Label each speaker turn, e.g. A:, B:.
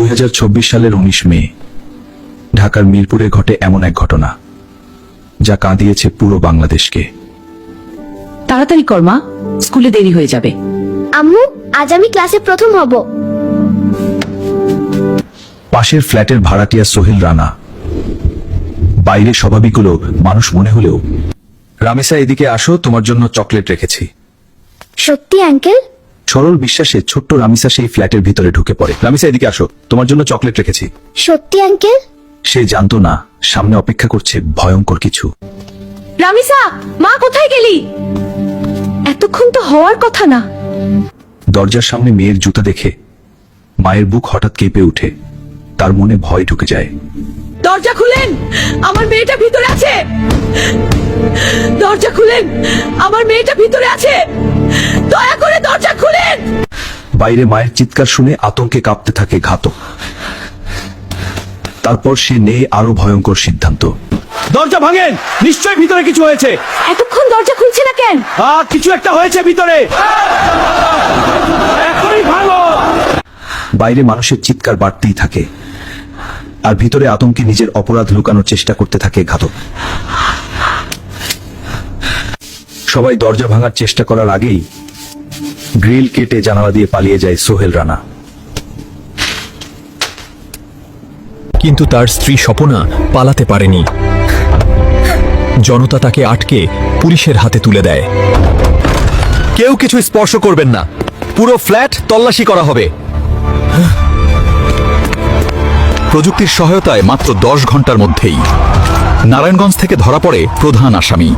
A: 2024 সালের 19 মে ঢাকার মিরপুরে ঘটে এমন এক ঘটনা যা কাঁদিয়েছে পুরো বাংলাদেশকে।
B: তাড়াতাড়ি কর মা, স্কুলে দেরি হয়ে যাবে।
C: আম্মু, আজ আমি ক্লাসে প্রথম হব।
A: পাশের ফ্ল্যাটের ভাড়াটিয়া সোহেল রানা বাইরে স্বাভাবিক হলো মানুষ মনে হলেও, রামেসা এদিকে আসো, তোমার জন্য চকলেট রেখেছি।
C: সত্যি আঙ্কেল?
A: সরল বিশ্বাসে ছোট্ট রামিসা সেই ফ্ল্যাটের ভিতরে ঢুকে পড়ে। রামিসা এদিকে আসো, তোমার জন্য চকলেট রেখেছি।
C: সত্যি আঙ্কেল?
A: সে জানতো না সামনে অপেক্ষা করছে ভয়ঙ্কর কিছু।
B: রামিসা, মা কোথায় গেলি? এতক্ষণ তো হওয়ার কথা না।
A: দরজার সামনে মেয়ের জুতা দেখে মায়ের বুক হঠাৎ কেঁপে উঠে, তার মনে ভয় ঢুকে যায়।
B: দরজা খুলেন, আমার মেয়েটা ভিতরে আছে। দরজা খুলেন, আমার মেয়েটা ভিতরে আছে। দয়া করে দরজা খুলেন।
A: বাইরে মায়ের চিৎকার শুনে আতঙ্কে কাঁপতে থাকে ঘাতক। তারপর সে নেয় আরো ভয়ঙ্কর সিদ্ধান্ত।
D: দরজা ভাঙেন, নিশ্চয়ই ভিতরে কিছু হয়েছে।
B: এতক্ষণ দরজা খুলছে না কেন?
D: কিছু একটা হয়েছে ভিতরে, এখনই ভাঙো।
A: বাইরে মানুষের চিৎকার বাড়তেই থাকে, আর ভিতরে আতঙ্কে নিজের অপরাধ লুকানোর চেষ্টা করতে থাকে ঘাতক। সবাই দরজা ভাঙার চেষ্টা করার আগেই গ্রিল কেটে জানালা দিয়ে পালিয়ে যায় সোহেল রানা।
E: কিন্তু তার স্ত্রী স্বপনা পালাতে পারেনি। জনতা তাকে আটকে পুলিশের হাতে তুলে দেয়।
D: কেউ কিছু স্পর্শ করবেন না, পুরো ফ্ল্যাট তল্লাশি করা হবে। প্রযুক্তির সহায়তায় মাত্র 10 ঘন্টার মধ্যেই নারায়ণগঞ্জ থেকে ধরা পড়ে প্রধান আসামি।